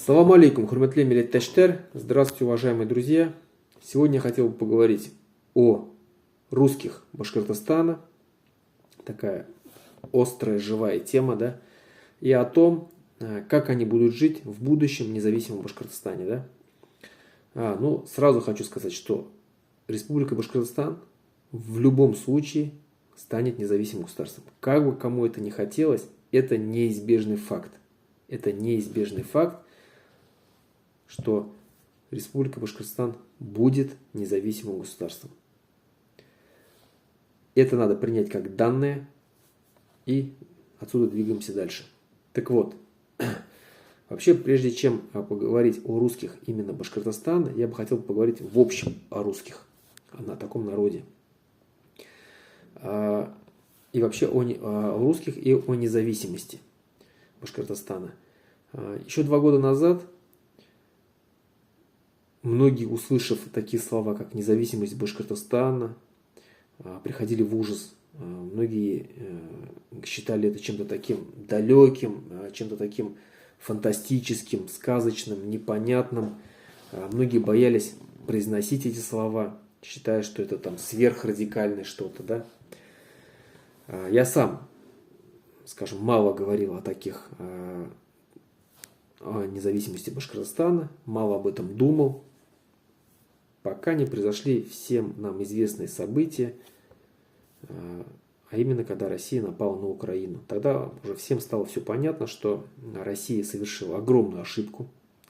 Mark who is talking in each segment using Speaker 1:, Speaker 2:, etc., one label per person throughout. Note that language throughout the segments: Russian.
Speaker 1: Салам алейкум, хурматле милләттәштәр. Здравствуйте, уважаемые друзья. Сегодня я хотел бы поговорить о русских Башкортостана. Такая острая, живая тема, да? И о том, как они будут жить в будущем независимом Башкортостане, да? Сразу хочу сказать, что Республика Башкортостан в любом случае станет независимым государством. Как бы кому это ни хотелось, это неизбежный факт. Это неизбежный факт, что Республика Башкортостан будет независимым государством. Это надо принять как данное, и отсюда двигаемся дальше. Так вот, вообще, прежде чем поговорить о русских именно Башкортостана, я бы хотел поговорить в общем о русских, о таком народе. И вообще о русских и о независимости Башкортостана. Еще 2 года назад многие, услышав такие слова, как независимость Башкортостана, приходили в ужас. Многие считали это чем-то таким далеким, чем-то таким фантастическим, сказочным, непонятным. Многие боялись произносить эти слова, считая, что это там сверхрадикальное что-то, да. Я сам, скажем, мало говорил о независимости Башкортостана, мало об этом думал, пока не произошли всем нам известные события, а именно когда Россия напала на Украину. Тогда уже всем стало все понятно, что Россия совершила огромную ошибку,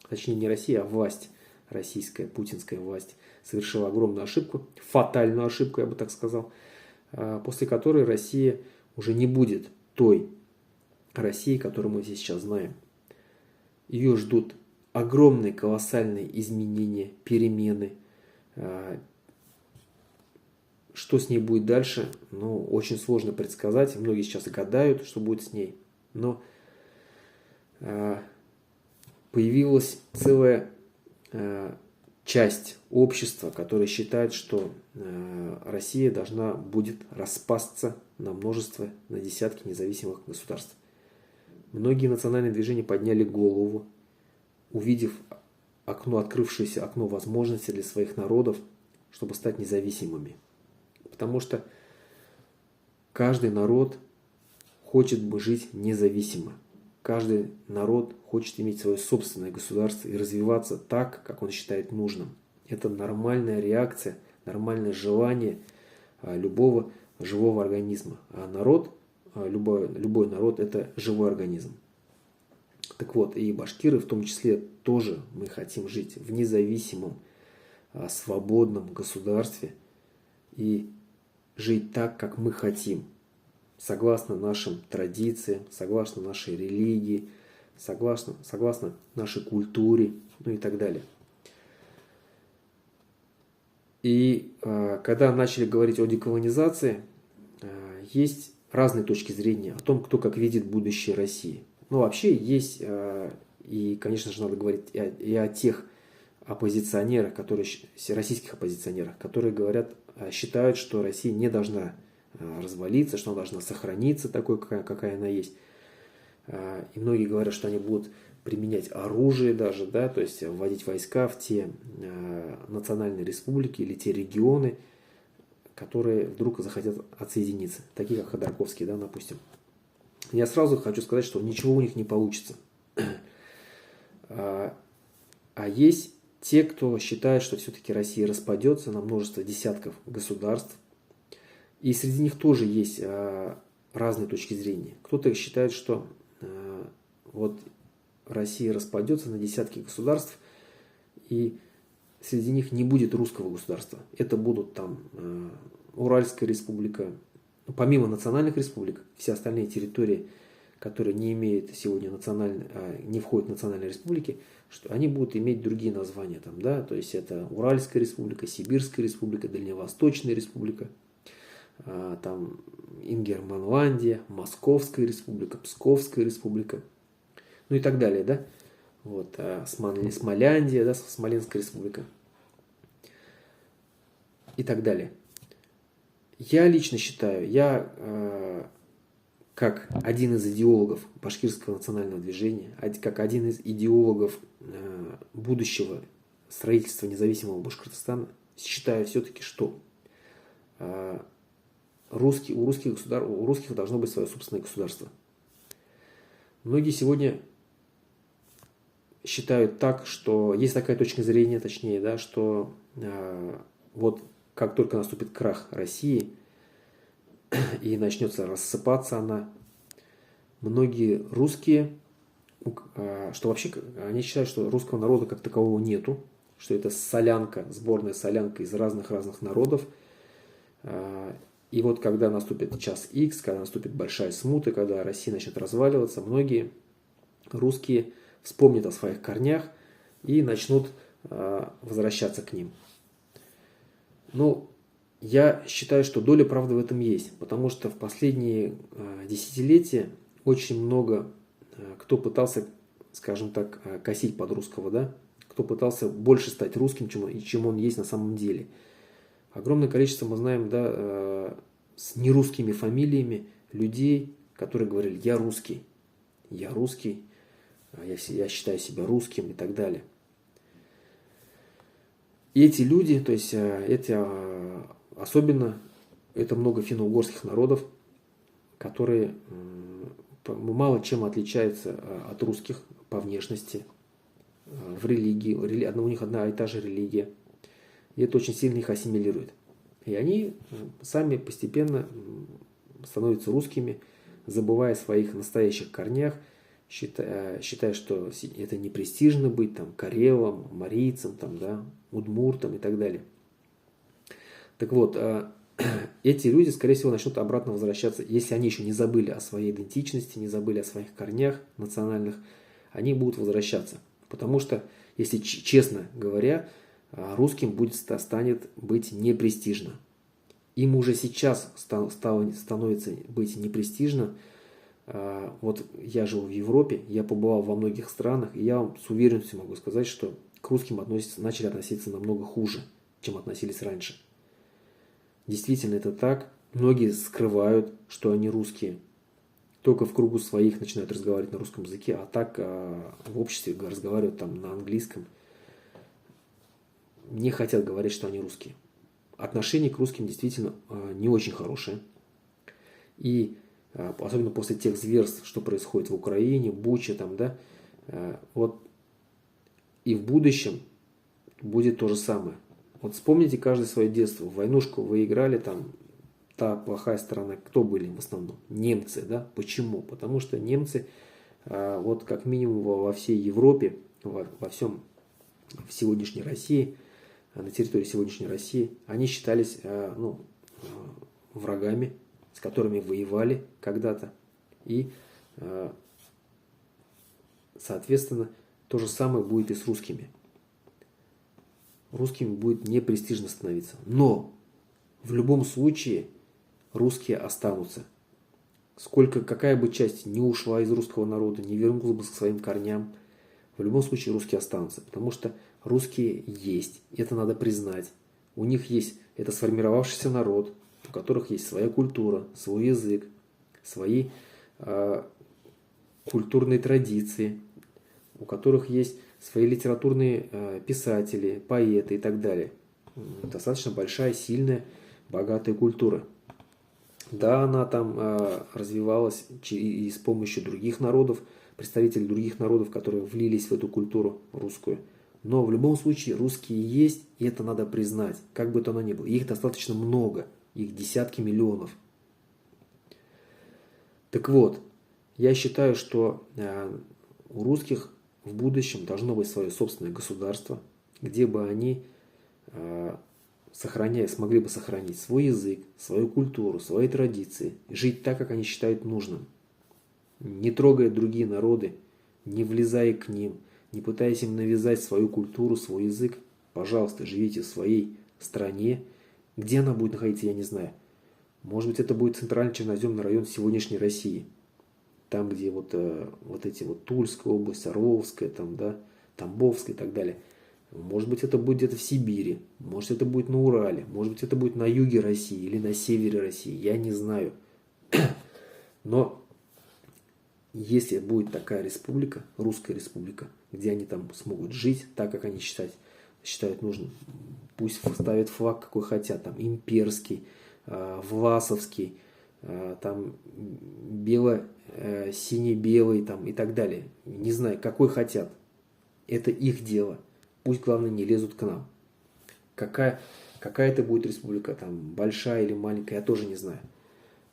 Speaker 1: точнее не Россия, а власть, российская, путинская власть, совершила огромную ошибку, фатальную ошибку, я бы так сказал, после которой Россия уже не будет той Россией, которую мы сейчас знаем. Ее ждут огромные, колоссальные изменения, перемены. Что с ней будет дальше, очень сложно предсказать. Многие сейчас гадают, что будет с ней. Но появилась целая часть общества, которая считает, что Россия должна будет распасться на множество, на десятки независимых государств. Многие национальные движения подняли голову, увидев открывшееся окно возможностей для своих народов, чтобы стать независимыми. Потому что каждый народ хочет бы жить независимо. Каждый народ хочет иметь свое собственное государство и развиваться так, как он считает нужным. Это нормальная реакция, нормальное желание любого живого организма. А народ, любой народ – это живой организм. Так вот, и башкиры в том числе тоже мы хотим жить в независимом, свободном государстве и жить так, как мы хотим, согласно нашим традициям, согласно нашей религии, согласно нашей культуре, и так далее. И когда начали говорить о деколонизации, есть разные точки зрения о том, кто как видит будущее России. Вообще есть, и, конечно же, надо говорить и о тех оппозиционерах, российских оппозиционерах, которые считают, что Россия не должна развалиться, что она должна сохраниться такой, какая она есть. И многие говорят, что они будут применять оружие даже, да, то есть вводить войска в те национальные республики или те регионы, которые вдруг захотят отсоединиться, такие как Ходорковский, да, допустим. Я сразу хочу сказать, что ничего у них не получится. А есть те, кто считает, что все-таки Россия распадется на множество десятков государств. И среди них тоже есть разные точки зрения. Кто-то считает, что вот Россия распадется на десятки государств, и среди них не будет русского государства. Это будут там Уральская республика. Помимо национальных республик, все остальные территории, которые не имеют сегодня не входят в национальные республики, что они будут иметь другие названия. Там, да? То есть это Уральская республика, Сибирская республика, Дальневосточная республика, там Ингерманландия, Московская республика, Псковская республика, и так далее. Да? Вот, Смоляндия, да, Смоленская республика и так далее. Я лично считаю, я как один из идеологов башкирского национального движения, как один из идеологов будущего строительства независимого Башкортостана, считаю все-таки, что у русских должно быть свое собственное государство. Многие сегодня считают так, что есть такая точка зрения, точнее, да, что вот как только наступит крах России и начнется рассыпаться она, многие русские, что вообще они считают, что русского народа как такового нету, что это солянка, сборная солянка из разных народов. И вот когда наступит час Х, когда наступит большая смута, когда Россия начнет разваливаться, многие русские вспомнят о своих корнях и начнут возвращаться к ним. Но я считаю, что доля правды в этом есть, потому что в последние десятилетия очень много кто пытался, скажем так, косить под русского, да, кто пытался больше стать русским, чем он есть на самом деле. Огромное количество мы знаем, да, с нерусскими фамилиями людей, которые говорили: я русский, я считаю себя русским и так далее. И эти люди, то есть особенно это много финно-угорских народов, которые мало чем отличаются от русских по внешности, в религии, у них одна и та же религия. И это очень сильно их ассимилирует. И они сами постепенно становятся русскими, забывая о своих настоящих корнях, считая, что это не престижно быть там карелом, марийцем, там, да, удмуртом и так далее. Так вот, эти люди, скорее всего, начнут обратно возвращаться, если они еще не забыли о своей идентичности, не забыли о своих корнях национальных, они будут возвращаться. Потому что, если честно говоря, русским станет быть непрестижно. Им уже сейчас становится быть непрестижно. Вот я жил в Европе, я побывал во многих странах, и я вам с уверенностью могу сказать, что к русским начали относиться намного хуже, чем относились раньше. Действительно это так. Многие скрывают, что они русские. Только в кругу своих начинают разговаривать на русском языке, а так в обществе разговаривают там на английском. Не хотят говорить, что они русские. Отношение к русским действительно не очень хорошее. И особенно после тех зверств, что происходит в Украине, Буча, там, да, вот и в будущем будет то же самое. Вот вспомните каждое свое детство. В войнушку вы играли, там, та плохая сторона, кто были в основном? Немцы, да? Почему? Потому что немцы, вот как минимум во всей Европе, в сегодняшней России, на территории сегодняшней России, они считались врагами, с которыми воевали когда-то. И, соответственно, то же самое будет и с русскими. Русскими будет непрестижно становиться. Но в любом случае русские останутся. Какая бы часть не ушла из русского народа, не вернулась бы к своим корням, в любом случае русские останутся. Потому что русские есть. Это надо признать. У них есть это сформировавшийся народ, у которых есть своя культура, свой язык, свои культурные традиции, у которых есть свои литературные писатели, поэты и так далее. Достаточно большая, сильная, богатая культура. Да, она там развивалась и с помощью других народов, представителей других народов, которые влились в эту культуру русскую. Но в любом случае русские есть, и это надо признать, как бы то оно ни было. Их достаточно много, их десятки миллионов. Так вот, я считаю, что у русских в будущем должно быть свое собственное государство, где бы они смогли бы сохранить свой язык, свою культуру, свои традиции, жить так, как они считают нужным, не трогая другие народы, не влезая к ним, не пытаясь им навязать свою культуру, свой язык. Пожалуйста, живите в своей стране. Где она будет находиться, я не знаю. Может быть, это будет центральный черноземный район сегодняшней России. Там, где вот эти Тульская область, Орловская, там, да, Тамбовская и так далее. Может быть, это будет где-то в Сибири. Может, это будет на Урале. Может быть, это будет на юге России или на севере России. Я не знаю. Но если будет такая республика, русская республика, где они там смогут жить так, как они считают нужным, пусть ставят флаг какой хотят, там имперский, власовский, там сине-белый там, и так далее. Не знаю, какой хотят. Это их дело. Пусть, главное, не лезут к нам. Какая это будет республика, там, большая или маленькая, я тоже не знаю.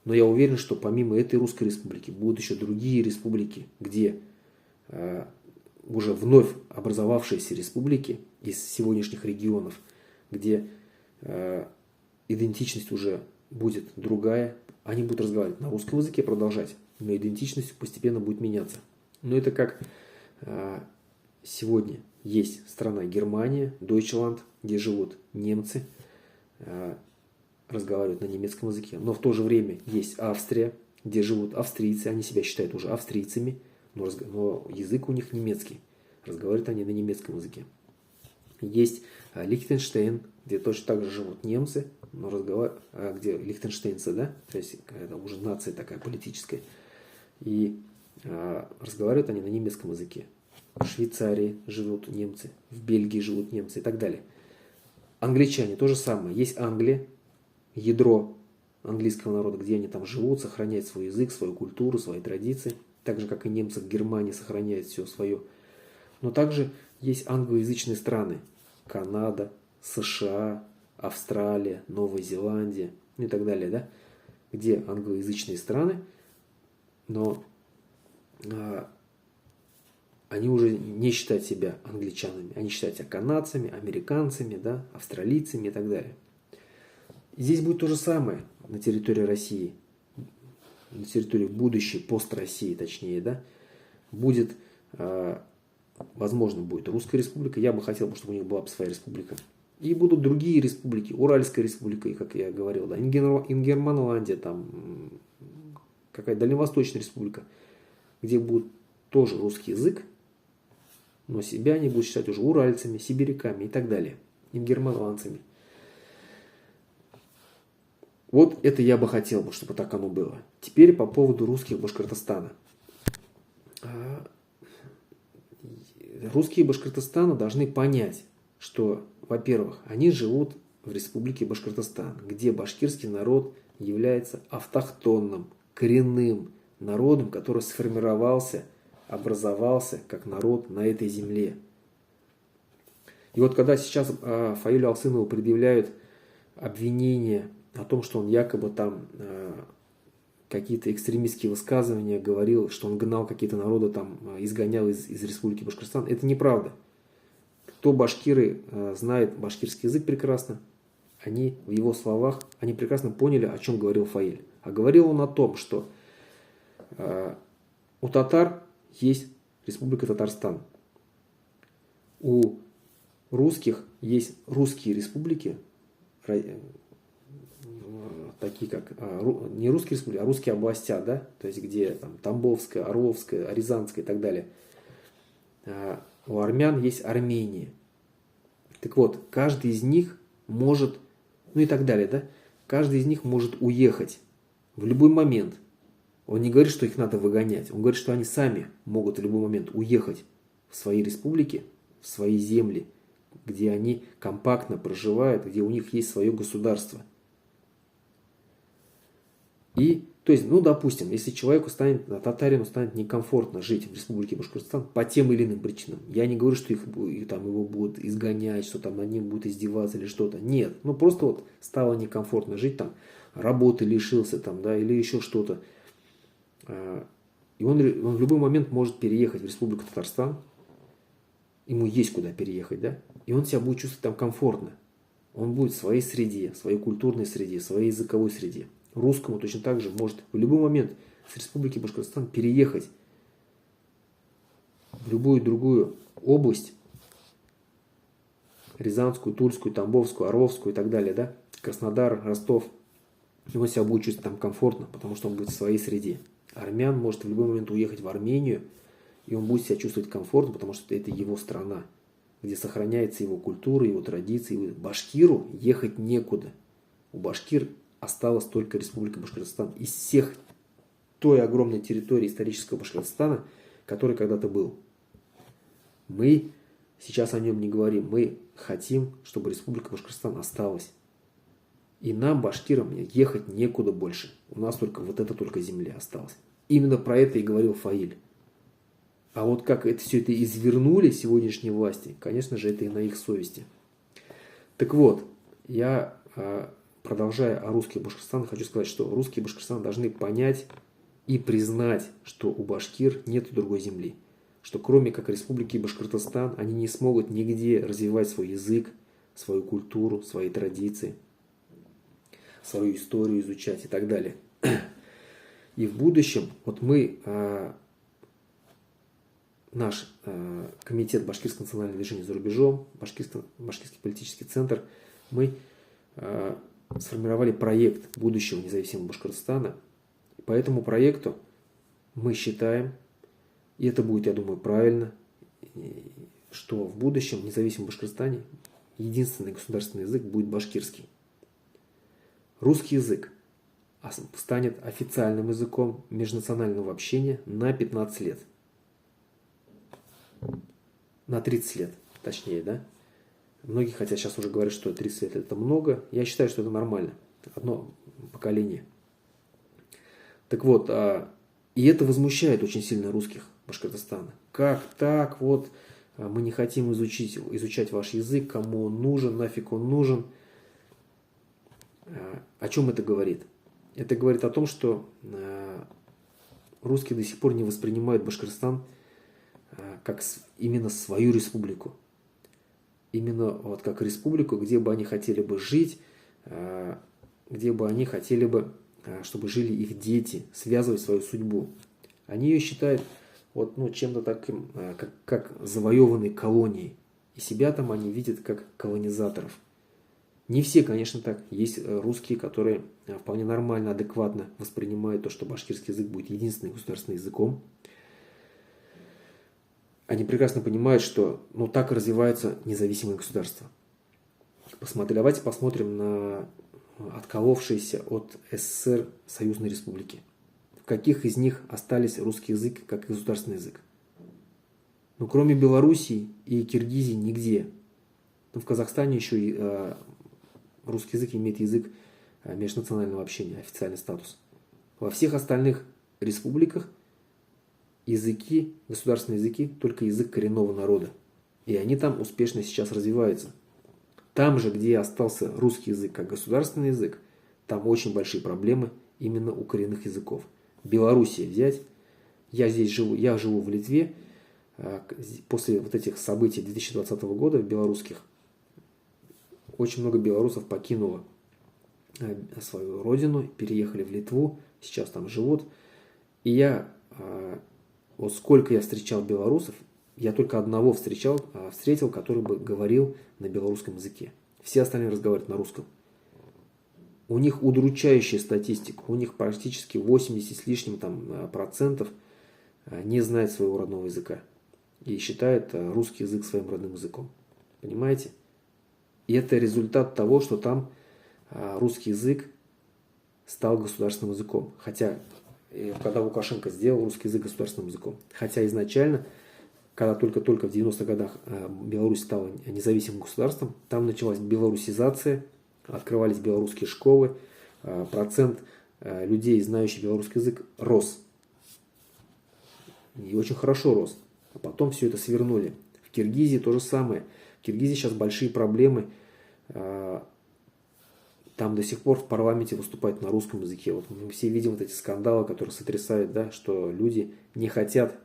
Speaker 1: Но я уверен, что помимо этой русской республики будут еще другие республики, где уже вновь образовавшиеся республики из сегодняшних регионов, где идентичность уже будет другая, они будут разговаривать на русском языке, продолжать, но идентичность постепенно будет меняться. Но это как сегодня есть страна Германия, Deutschland, где живут немцы, разговаривают на немецком языке, но в то же время есть Австрия, где живут австрийцы, они себя считают уже австрийцами, но язык у них немецкий, разговаривают они на немецком языке. Есть Лихтенштейн, где точно так же живут немцы, но где лихтенштейнцы, да, то есть это уже нация такая политическая, и разговаривают они на немецком языке. В Швейцарии живут немцы, в Бельгии живут немцы и так далее. Англичане то же самое. Есть Англия, ядро английского народа, где они там живут, сохраняют свой язык, свою культуру, свои традиции. Так же, как и немцы в Германии сохраняют все свое. Но также есть англоязычные страны. Канада, США, Австралия, Новая Зеландия, ну и так далее, да? Где англоязычные страны, но они уже не считают себя англичанами, они считают себя канадцами, американцами, да, австралийцами и так далее. Здесь будет то же самое на территории России, на территории будущей, пост-России точнее, да, будет, возможно, будет Русская республика, я бы хотел, чтобы у них была бы своя республика. И будут другие республики, Уральская республика, и, как я говорил, да, Ингерманландия, там, какая-то Дальневосточная республика, где будет тоже русский язык, но себя они будут считать уже уральцами, сибиряками и так далее, ингерманландцами. Вот это я бы хотел, чтобы так оно было. Теперь по поводу русских Башкортостана. Русские Башкортостана должны понять, что, во-первых, они живут в республике Башкортостан, где башкирский народ является автохтонным, коренным народом, который сформировался, образовался как народ на этой земле. И вот когда сейчас Фаилю Алсынову предъявляют обвинения о том, что он якобы там какие-то экстремистские высказывания говорил, что он гнал какие-то народы, там, изгонял из республики Башкортостан, это неправда. Кто башкиры знает башкирский язык прекрасно, они в его словах, они прекрасно поняли, о чем говорил Фаиль. А говорил он о том, что у татар есть Республика Татарстан. У русских есть русские республики, такие как, не русские республики, а русские областя, да, то есть где там Тамбовская, Орловская, Рязанская и так далее. У армян есть Армения. Так вот, каждый из них может, ну и так далее, да, каждый из них может уехать в любой момент. Он не говорит, что их надо выгонять. Он говорит, что они сами могут в любой момент уехать в свои республики, в свои земли, где они компактно проживают, где у них есть свое государство. И, то есть, ну, допустим, если человеку татарину станет некомфортно жить в республике Башкортостан по тем или иным причинам, я не говорю, что его будут изгонять, что там над ним будут издеваться или что-то. Нет, ну просто вот стало некомфортно жить там, работы лишился там, да, или еще что-то. И он в любой момент может переехать в Республику Татарстан, ему есть куда переехать, да, и он себя будет чувствовать там комфортно. Он будет в своей среде, в своей культурной среде, в своей языковой среде. Русскому точно так же может в любой момент с Республики Башкортостан переехать в любую другую область, Рязанскую, Тульскую, Тамбовскую, Орловскую и так далее, да, Краснодар, Ростов. И он себя будет чувствовать там комфортно, потому что он будет в своей среде. Армян может в любой момент уехать в Армению, и он будет себя чувствовать комфортно, потому что это его страна, где сохраняется его культура, его традиции. Башкиру ехать некуда. У башкир осталась только Республика Башкортостан из всех той огромной территории исторического Башкортостана, который когда-то был. Мы сейчас о нем не говорим. Мы хотим, чтобы Республика Башкортостан осталась. И нам, башкирам, ехать некуда больше. У нас только только земля осталась. Именно про это и говорил Фаиль. А вот как все это извернули сегодняшние власти, конечно же, это и на их совести. Так вот, я, продолжая о русских Башкортостане, хочу сказать, что русские Башкортостан должны понять и признать, что у башкир нет другой земли. Что кроме как Республики Башкортостан, они не смогут нигде развивать свой язык, свою культуру, свои традиции, свою историю изучать и так далее. И в будущем, вот мы, наш комитет Башкирского национального движения за рубежом, Башкирский политический центр, мы сформировали проект будущего независимого Башкортостана. По этому проекту мы считаем, и это будет, я думаю, правильно, что в будущем в независимом Башкортостане единственный государственный язык будет башкирский. Русский язык станет официальным языком межнационального общения на 15 лет. На 30 лет, точнее, да? Многие хотя сейчас уже говорят, что 30 лет это много. Я считаю, что это нормально. Одно поколение. Так вот, и это возмущает очень сильно русских Башкортостана. Как так? Вот мы не хотим изучать ваш язык, кому он нужен, нафиг он нужен. О чем это говорит? Это говорит о том, что русские до сих пор не воспринимают Башкортостан как именно свою республику. Именно вот как республику, где бы они хотели бы жить, где бы они хотели бы, чтобы жили их дети, связывать свою судьбу. Они ее считают вот, чем-то таким, как завоеванной колонией. И себя там они видят как колонизаторов. Не все, конечно, так. Есть русские, которые вполне нормально, адекватно воспринимают то, что башкирский язык будет единственным государственным языком. Они прекрасно понимают, что так развивается независимое государство. Давайте посмотрим на отколовшиеся от СССР союзные республики. В каких из них остались русский язык как государственный язык? Кроме Белоруссии и Киргизии нигде. В Казахстане еще и русский язык имеет язык межнационального общения, официальный статус. Во всех остальных республиках языки, государственные языки, только язык коренного народа. И они там успешно сейчас развиваются. Там же, где остался русский язык как государственный язык, там очень большие проблемы именно у коренных языков. Белоруссия взять. Я живу в Литве. После вот этих событий 2020 года белорусских очень много белорусов покинуло свою родину, переехали в Литву, сейчас там живут. И вот сколько я встречал белорусов, я только одного встретил, который бы говорил на белорусском языке. Все остальные разговаривают на русском. У них удручающая статистика, у них практически 80 с лишним процентов не знает своего родного языка и считает русский язык своим родным языком. Понимаете? И это результат того, что там русский язык стал государственным языком. Хотя, когда Лукашенко сделал русский язык государственным языком. Хотя изначально, когда только-только в 90-х годах Беларусь стала независимым государством, там началась белорусизация, открывались белорусские школы, процент людей, знающих белорусский язык, рос. И очень хорошо рос. А потом все это свернули. В Киргизии то же самое. В Киргизии сейчас большие проблемы. Там до сих пор в парламенте выступают на русском языке. Вот мы все видим вот эти скандалы, которые сотрясают, да, что люди не хотят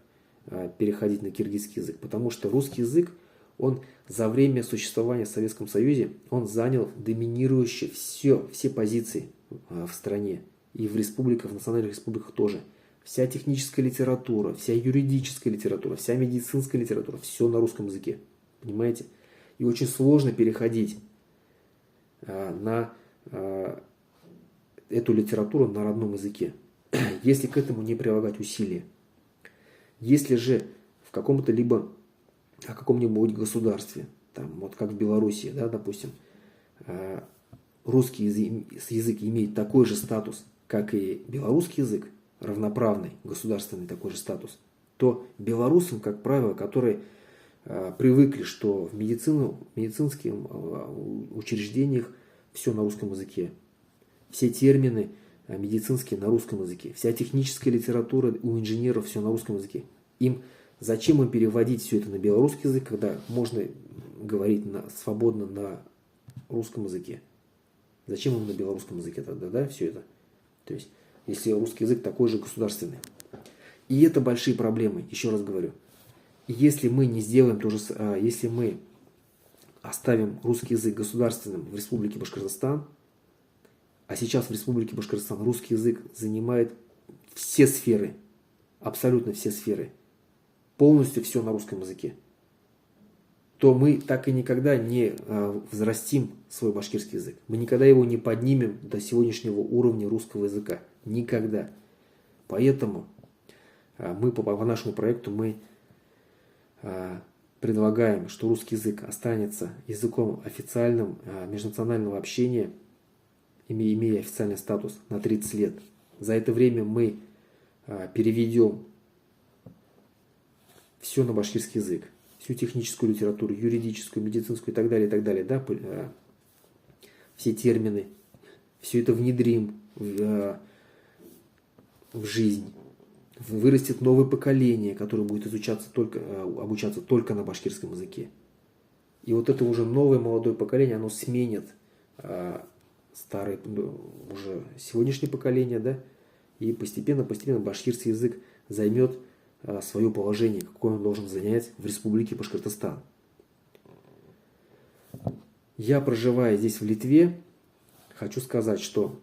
Speaker 1: переходить на киргизский язык. Потому что русский язык, он за время существования в Советском Союзе, он занял доминирующие все позиции в стране. И в республиках, в национальных республиках тоже. Вся техническая литература, вся юридическая литература, вся медицинская литература, все на русском языке. Понимаете? И очень сложно переходить на эту литературу на родном языке, если к этому не прилагать усилия. Если же в каком-нибудь государстве, вот как в Белоруссии, да, допустим, русский язык имеет такой же статус, как и белорусский язык, равноправный, государственный такой же статус, то белорусам, как правило, которые привыкли, что в медицинских учреждениях все на русском языке, все термины медицинские на русском языке, вся техническая литература у инженеров все на русском языке. Зачем им переводить все это на белорусский язык, когда можно говорить свободно на русском языке? Зачем им на белорусском языке тогда, да, все это? То есть, если русский язык такой же государственный. И это большие проблемы, еще раз говорю. Если мы не сделаем то же, если мы оставим русский язык государственным в Республике Башкортостан, а сейчас в Республике Башкортостан русский язык занимает все сферы, абсолютно все сферы, полностью все на русском языке, то мы так и никогда не взрастим свой башкирский язык. Мы никогда его не поднимем до сегодняшнего уровня русского языка. Никогда. Поэтому по нашему проекту мы предлагаем, что русский язык останется языком официальным межнационального общения, имея официальный статус на 30 лет. За это время мы переведем все на башкирский язык. Всю техническую литературу, юридическую, медицинскую и так далее, да, все термины, все это внедрим в жизнь. Вырастет новое поколение, которое будет обучаться только на башкирском языке. И вот это уже новое молодое поколение, оно сменит старое, уже сегодняшнее поколение, да, и постепенно башкирский язык займет свое положение, какое он должен занять в Республике Башкортостан. Я, проживая здесь, в Литве, хочу сказать, что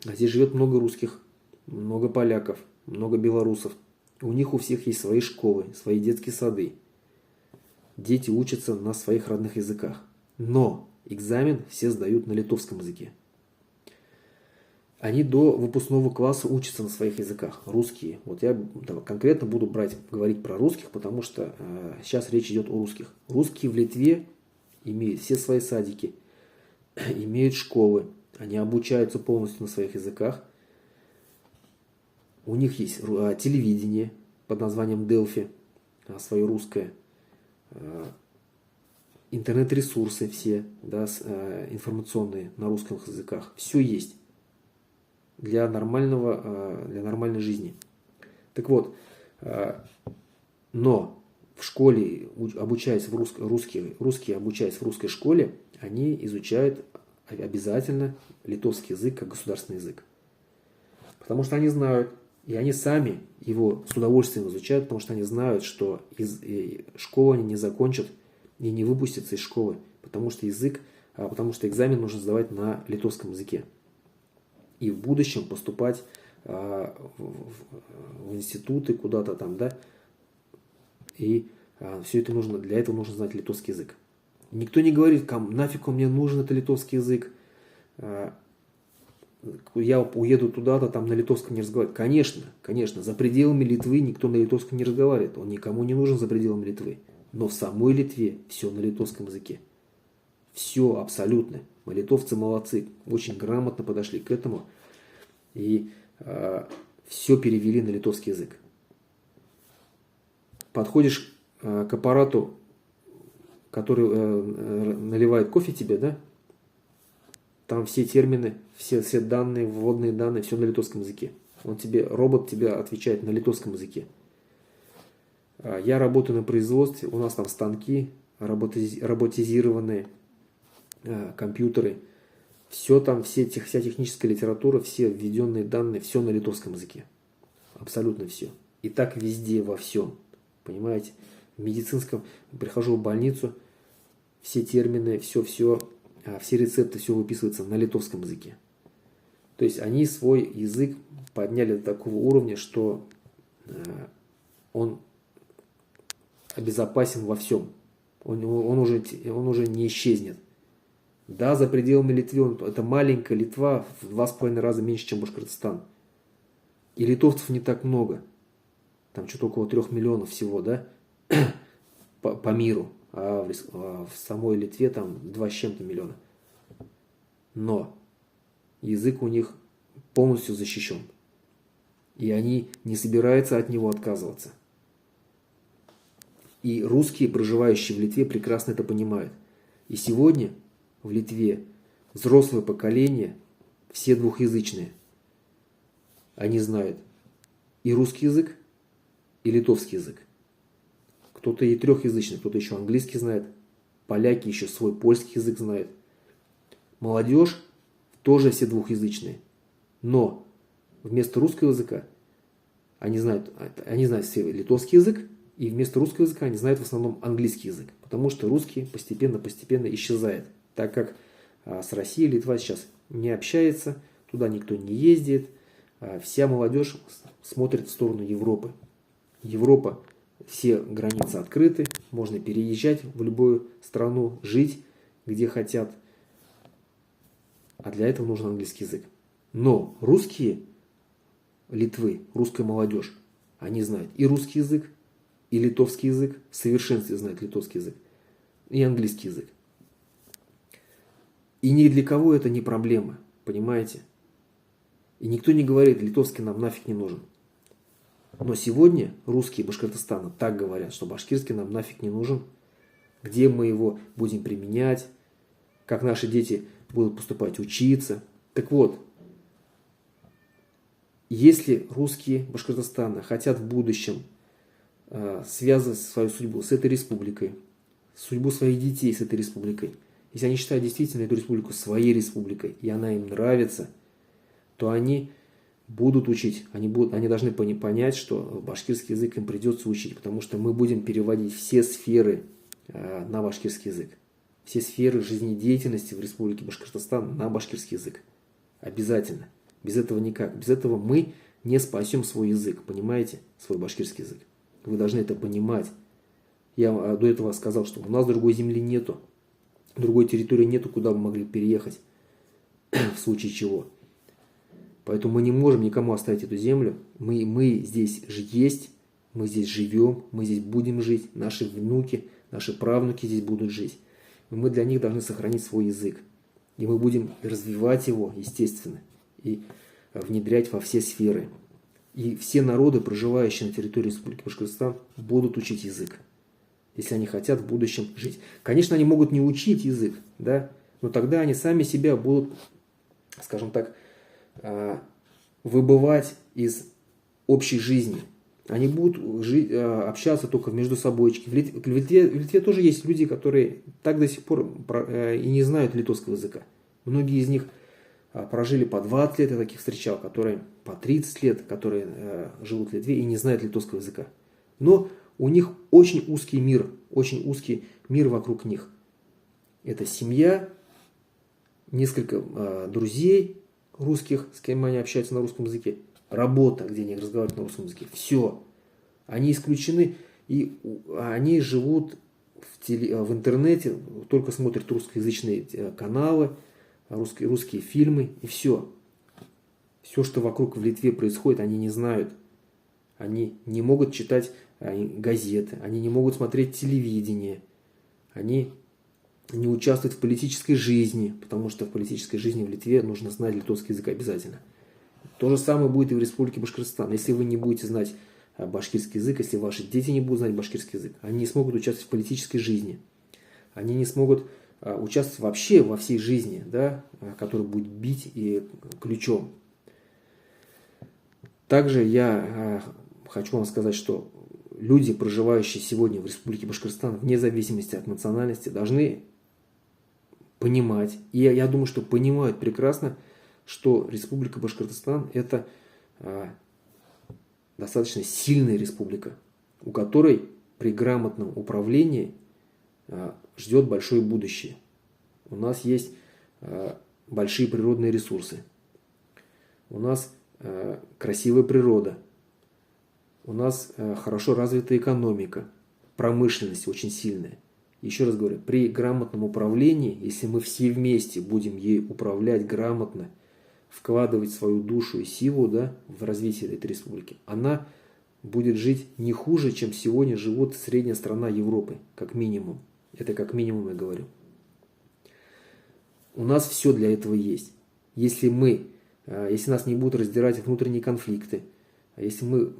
Speaker 1: здесь живет много русских, много поляков, много белорусов. У них у всех есть свои школы, свои детские сады. Дети учатся на своих родных языках. Но экзамен все сдают на литовском языке. Они до выпускного класса учатся на своих языках, русские. Вот я конкретно буду говорить про русских, потому что сейчас речь идет о русских. Русские в Литве имеют все свои садики, имеют школы, они обучаются полностью на своих языках. У них есть телевидение под названием Delphi, свое русское, интернет-ресурсы все, да, информационные на русских языках. Все есть для нормальной жизни. Так вот, но в школе, обучаясь русские обучаясь в русской школе, они изучают обязательно литовский язык как государственный язык. Потому что они знают, и они сами его с удовольствием изучают, потому что они знают, что школу они не закончат и не выпустятся из школы, потому что экзамен нужно сдавать на литовском языке. И в будущем поступать в институты куда-то там, да, и все это для этого нужно знать литовский язык. Никто не говорит, нафиг мне нужен этот литовский язык, я уеду туда-то, там на литовском не разговаривать. Конечно, за пределами Литвы никто на литовском не разговаривает, он никому не нужен за пределами Литвы. Но в самой Литве все на литовском языке. Все абсолютно. Мы, литовцы, молодцы, очень грамотно подошли к этому и все перевели на литовский язык. Подходишь к аппарату, который наливает кофе тебе, да? Там все термины, все данные, вводные данные, все на литовском языке. Робот тебе отвечает на литовском языке. Я работаю на производстве, у нас там станки, роботизированные компьютеры. Все там, вся техническая литература, все введенные данные, все на литовском языке. Абсолютно все. И так везде, во всем. Понимаете? В медицинском, прихожу в больницу, все термины, все рецепты, все выписывается на литовском языке. То есть они свой язык подняли до такого уровня, что он обезопасен во всем. Он уже не исчезнет. Да, за пределами Литвы, это маленькая Литва, в 2,5 раза меньше, чем Башкортостан. И литовцев не так много. Там что-то около 3 миллионов всего, да, по миру. А в самой Литве там 2 с чем-то миллиона. Но язык у них полностью защищен. И они не собираются от него отказываться. И русские, проживающие в Литве, прекрасно это понимают. И сегодня в Литве взрослое поколение, все двухязычные, они знают и русский язык, и литовский язык. Кто-то и трехязычный, кто-то еще английский знает, поляки еще свой польский язык знают. Молодежь тоже все двухязычные. Но вместо русского языка они знают все литовский язык, и вместо русского языка они знают в основном английский язык. Потому что русский постепенно исчезает. Так как с Россией Литва сейчас не общается, туда никто не ездит. Вся молодежь смотрит в сторону Европы. Европа, все границы открыты, можно переезжать в любую страну, жить где хотят. А для этого нужен английский язык. Но русские Литвы, русская молодежь, они знают и русский язык, и литовский язык, в совершенстве знают литовский язык, и английский язык. И ни для кого это не проблема, понимаете? И никто не говорит, литовский нам нафиг не нужен. Но сегодня русские Башкортостана так говорят, что башкирский нам нафиг не нужен, где мы его будем применять, как наши дети будут поступать учиться. Так вот, если русские Башкортостана хотят в будущем связывать свою судьбу с этой республикой, судьбу своих детей с этой республикой, если они считают действительно эту республику своей республикой, и она им нравится, то они будут учить, они должны понять, что башкирский язык им придется учить, потому что мы будем переводить все сферы на башкирский язык. Все сферы жизнедеятельности в республике Башкортостан на башкирский язык. Обязательно. Без этого никак. Без этого мы не спасем свой язык, понимаете? Свой башкирский язык. Вы должны это понимать. Я до этого сказал, что у нас другой земли нету, другой территории нету, куда мы могли переехать, в случае чего. Поэтому мы не можем никому оставить эту землю. Мы здесь же есть, мы здесь живем, мы здесь будем жить, наши внуки, наши правнуки здесь будут жить. И мы для них должны сохранить свой язык. И мы будем развивать его, естественно, и внедрять во все сферы. И все народы, проживающие на территории Республики Башкортостан, будут учить язык, если они хотят в будущем жить. Конечно, они могут не учить язык, да, но тогда они сами себя будут, скажем так, выбывать из общей жизни. Они будут общаться только между собой. В Литве тоже есть люди, которые так до сих пор и не знают литовского языка. Многие из них прожили по 20 лет, я таких встречал, которые по 30 лет, которые живут в Литве и не знают литовского языка. Но у них очень узкий мир вокруг них. Это семья, несколько друзей русских, с кем они общаются на русском языке, работа, где они разговаривают на русском языке. Все. Они исключены, и они живут в интернете, только смотрят русскоязычные каналы, русские фильмы, и все. Все, что вокруг в Литве происходит, они не знают. Они не могут читать газеты, они не могут смотреть телевидение, они не участвуют в политической жизни, потому что в политической жизни в Литве нужно знать литовский язык обязательно. То же самое будет и в Республике Башкортостан. Если вы не будете знать башкирский язык, если ваши дети не будут знать башкирский язык, они не смогут участвовать в политической жизни. Они не смогут участвовать вообще во всей жизни, да, которая будет бить и ключом. Также я хочу вам сказать, что люди, проживающие сегодня в Республике Башкортостан, вне зависимости от национальности, должны понимать, и я думаю, что понимают прекрасно, что Республика Башкортостан – это достаточно сильная республика, у которой при грамотном управлении ждет большое будущее. У нас есть большие природные ресурсы, у нас красивая природа, у нас хорошо развитая экономика, промышленность очень сильная. Еще раз говорю, при грамотном управлении, если мы все вместе будем ей управлять грамотно, вкладывать свою душу и силу, да, в развитие этой республики, она будет жить не хуже, чем сегодня живут средняя страна Европы, как минимум. Это как минимум я говорю. У нас все для этого есть. Если нас не будут раздирать внутренние конфликты, Если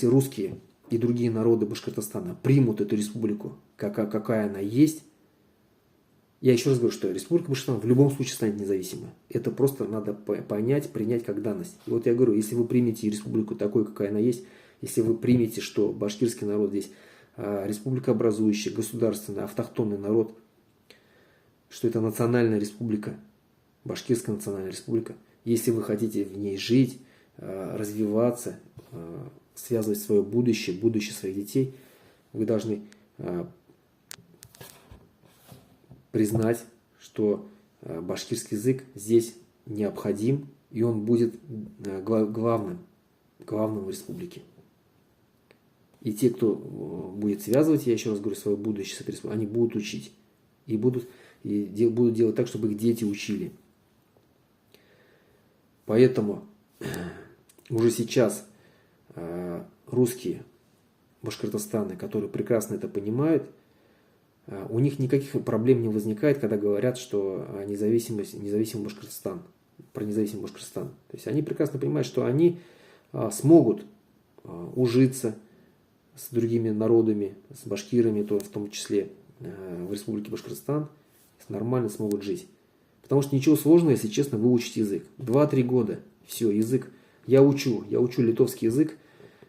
Speaker 1: русские и другие народы Башкортостана примут эту республику, какая она есть, я еще раз говорю, что Республика Башкортостан в любом случае станет независимой. Это просто надо понять, принять как данность. И вот я говорю, если вы примете республику такой, какая она есть, если вы примете, что башкирский народ здесь республикообразующий, государственный, автохтонный народ, что это национальная республика, Башкирская национальная республика, если вы хотите в ней жить, развиваться, связывать свое будущее своих детей, вы должны признать, что башкирский язык здесь необходим, и он будет главным в республике. И те, кто будет связывать, я еще раз говорю, свое будущее с этой республикой, они будут учить. И будут делать так, чтобы их дети учили. Поэтому уже сейчас русские Башкортостана, которые прекрасно это понимают, у них никаких проблем не возникает, когда говорят, что независимый Башкортостан, про независимый Башкортостан. То есть они прекрасно понимают, что они смогут ужиться с другими народами, с башкирами, в том числе в Республике Башкортостан, нормально смогут жить. Потому что ничего сложного, если честно, выучить язык. 2-3 года, все, язык. Я учу литовский язык,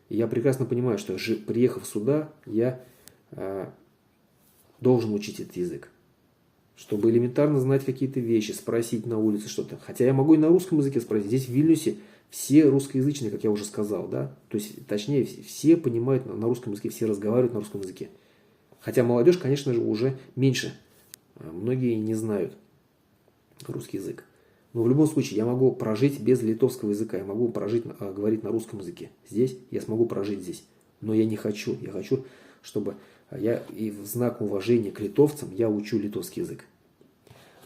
Speaker 1: и я прекрасно понимаю, что приехав сюда, я должен учить этот язык. Чтобы элементарно знать какие-то вещи, спросить на улице что-то. Хотя я могу и на русском языке спросить. Здесь в Вильнюсе все русскоязычные, как я уже сказал, да. То есть, точнее, все понимают на русском языке, все разговаривают на русском языке. Хотя молодежь, конечно же, уже меньше. Многие не знают русский язык. Но в любом случае я могу прожить без литовского языка. Я могу говорить на русском языке. Здесь я смогу прожить здесь. Но я не хочу. Я хочу, чтобы и в знак уважения к литовцам я учу литовский язык.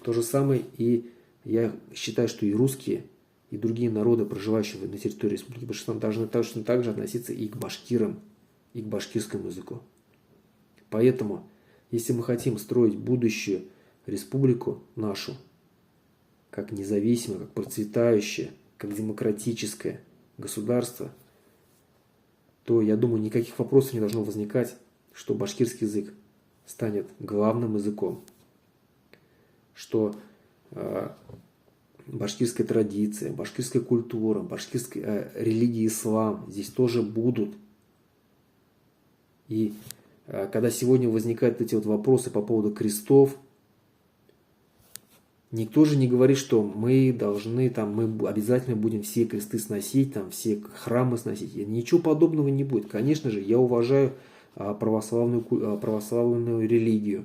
Speaker 1: То же самое и я считаю, что и русские, и другие народы, проживающие на территории Республики Башкортостан, должны точно так же относиться и к башкирам, и к башкирскому языку. Поэтому, если мы хотим строить будущую республику нашу, как независимое, как процветающее, как демократическое государство, то, я думаю, никаких вопросов не должно возникать, что башкирский язык станет главным языком, что башкирская традиция, башкирская культура, башкирская религия ислам здесь тоже будут. И когда сегодня возникают эти вопросы по поводу крестов, никто же не говорит, что мы должны, мы обязательно будем все кресты сносить, все храмы сносить. Ничего подобного не будет. Конечно же, я уважаю православную религию.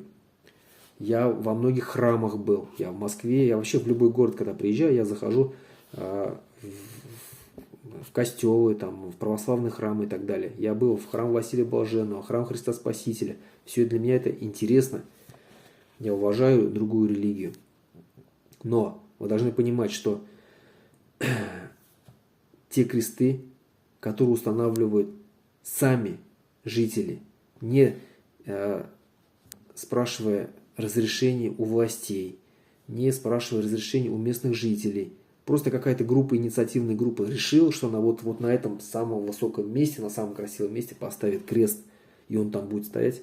Speaker 1: Я во многих храмах был. Я в Москве, я вообще в любой город, когда приезжаю, я захожу в костелы, в православные храмы и так далее. Я был в храм Василия Блаженного, храм Христа Спасителя. Все для меня это интересно. Я уважаю другую религию. Но вы должны понимать, что те кресты, которые устанавливают сами жители, не спрашивая разрешения у властей, не спрашивая разрешения у местных жителей, просто какая-то инициативная группа решила, что она вот на этом самом высоком месте, на самом красивом месте поставит крест, и он там будет стоять.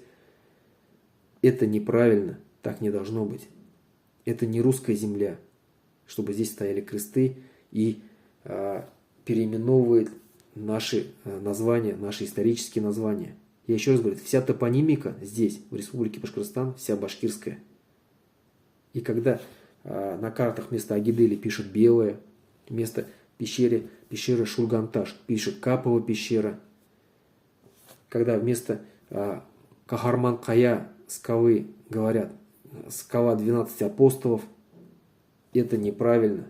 Speaker 1: Это неправильно, так не должно быть. Это не русская земля, чтобы здесь стояли кресты и переименовывают наши названия, наши исторические названия. Я еще раз говорю, вся топонимика здесь, в Республике Башкортостан, вся башкирская. И когда на картах вместо Агидели пишут Белое, вместо пещеры Шульганташ пишут Капова пещера, когда вместо Кахарман-Кая скалы говорят скала 12 апостолов, это неправильно.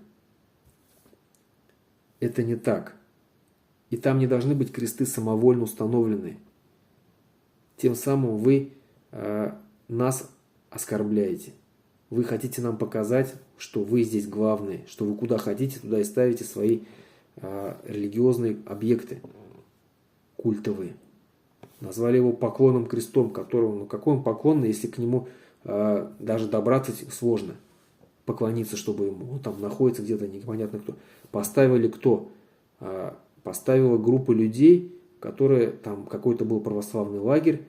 Speaker 1: Это не так. И там не должны быть кресты самовольно установленные. Тем самым вы нас оскорбляете. Вы хотите нам показать, что вы здесь главные, что вы куда хотите, туда и ставите свои религиозные объекты культовые. Назвали его поклонным крестом, которому, какой он поклонный, если к нему даже добраться сложно. Поклониться, чтобы ему, он там находится где-то, непонятно кто. Поставили кто? поставила группы людей, которые, там какой-то был православный лагерь,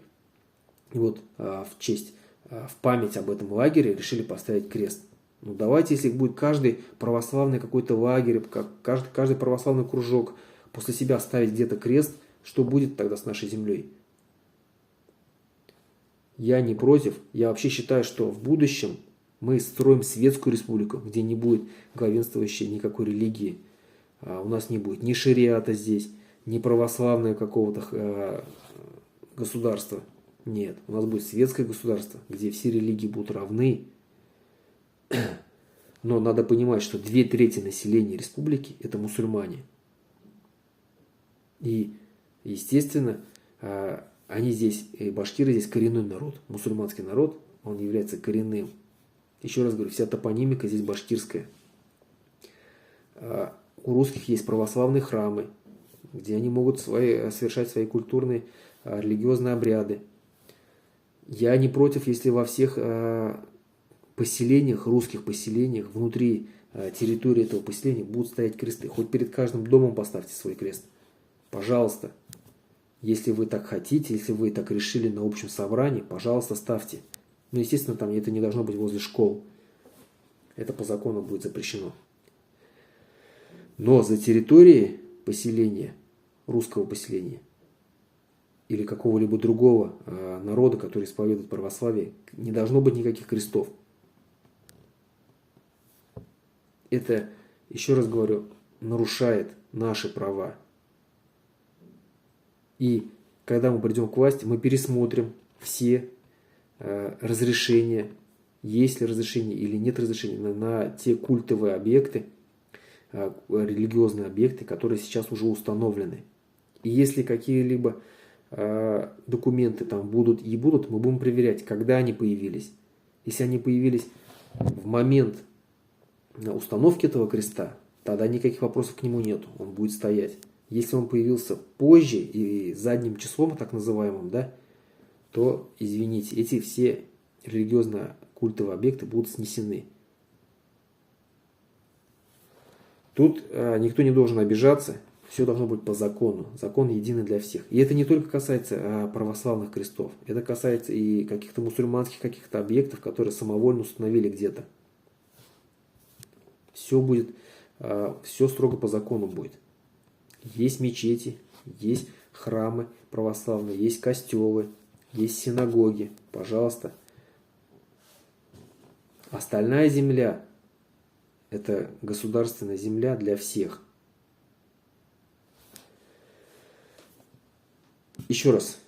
Speaker 1: и вот в память об этом лагере решили поставить крест. Ну давайте, если будет каждый православный какой-то лагерь, каждый православный кружок после себя ставить где-то крест, что будет тогда с нашей землей? Я не против. Я вообще считаю, что в будущем мы строим светскую республику, где не будет главенствующей никакой религии. У нас не будет ни шариата здесь, ни православного какого-то государства. Нет, у нас будет светское государство, где все религии будут равны. Но надо понимать, что 2/3 населения республики – это мусульмане. И, естественно, они здесь, башкиры здесь коренной народ, мусульманский народ, он является коренным. Еще раз говорю, вся топонимика здесь башкирская. У русских есть православные храмы, где они могут совершать свои культурные, религиозные обряды. Я не против, если во всех поселениях, русских поселениях, внутри территории этого поселения будут стоять кресты. Хоть перед каждым домом поставьте свой крест. Пожалуйста. Если вы так хотите, если вы так решили на общем собрании, пожалуйста, ставьте. Но, естественно, там это не должно быть возле школ. Это по закону будет запрещено. Но за территорией поселения, русского поселения, или какого-либо другого народа, который исповедует православие, не должно быть никаких крестов. Это, еще раз говорю, нарушает наши права. И когда мы придем к власти, мы пересмотрим все разрешения, есть ли разрешение или нет разрешения на те культовые объекты, религиозные объекты, которые сейчас уже установлены. И если какие-либо документы там будут, мы будем проверять, когда они появились. Если они появились в момент установки этого креста, тогда никаких вопросов к нему нет, он будет стоять. Если он появился позже и задним числом, так называемым, да, то, извините, эти все религиозно-культовые объекты будут снесены. Тут никто не должен обижаться, все должно быть по закону. Закон единый для всех. И это не только касается православных крестов, это касается и каких-то мусульманских каких-то объектов, которые самовольно установили где-то. Все будет, все строго по закону будет. Есть мечети, есть храмы православные, есть костелы, есть синагоги. Пожалуйста. Остальная земля – это государственная земля для всех. Еще раз.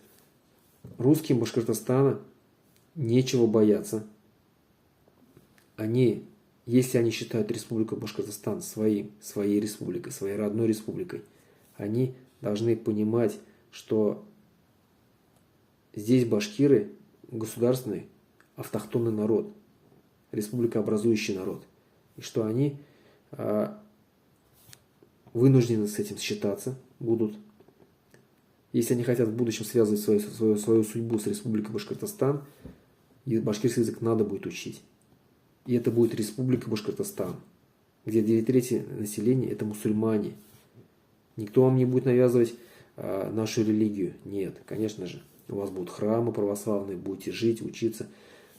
Speaker 1: Русским Башкортостана нечего бояться. Если они считают Республику Башкортостан своей республикой, своей родной республикой, они должны понимать, что здесь башкиры государственный, автохтонный народ, республикообразующий народ. И что они вынуждены с этим считаться будут. Если они хотят в будущем связывать свою судьбу с Республикой Башкортостан, и башкирский язык надо будет учить. И это будет Республика Башкортостан, где 2/3 населения это мусульмане. Никто вам не будет навязывать нашу религию. Нет, конечно же. У вас будут храмы православные, будете жить, учиться.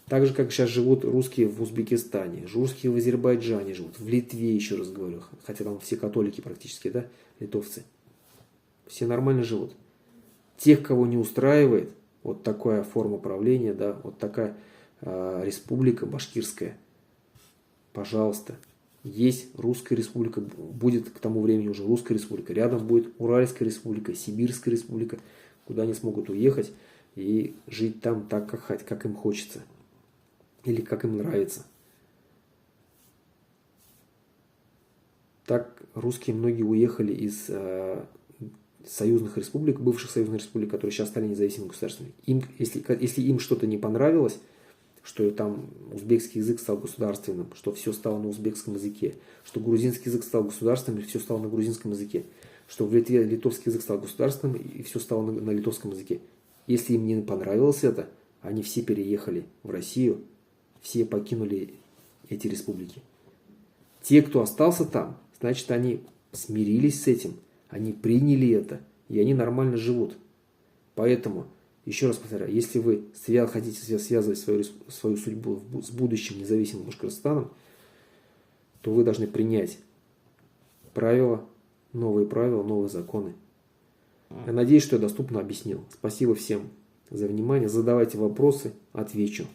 Speaker 1: Так же, как сейчас живут русские в Узбекистане, русские в Азербайджане живут, в Литве, еще раз говорю. Хотя там все католики практически, да, литовцы. Все нормально живут. Тех, кого не устраивает вот такая форма правления, да, вот такая республика башкирская, пожалуйста, есть русская республика, будет к тому времени уже русская республика, рядом будет Уральская республика, Сибирская республика, куда они смогут уехать и жить там так, как им хочется или как им нравится. Так русские многие уехали из союзных республик, бывших союзных республик, которые сейчас стали независимыми государствами. Если им что-то не понравилось, что там узбекский язык стал государственным, что все стало на узбекском языке, что грузинский язык стал государственным, и все стало на грузинском языке, что в Литве литовский язык стал государственным, и все стало на литовском языке. Если им не понравилось это, они все переехали в Россию, все покинули эти республики. Те, кто остался там, значит, они смирились с этим, Они приняли это, и они нормально живут. Поэтому, еще раз повторяю, если вы хотите связывать свою судьбу с будущим независимым Башкортостаном, то вы должны принять новые правила, новые законы. Я надеюсь, что я доступно объяснил. Спасибо всем за внимание. Задавайте вопросы, отвечу.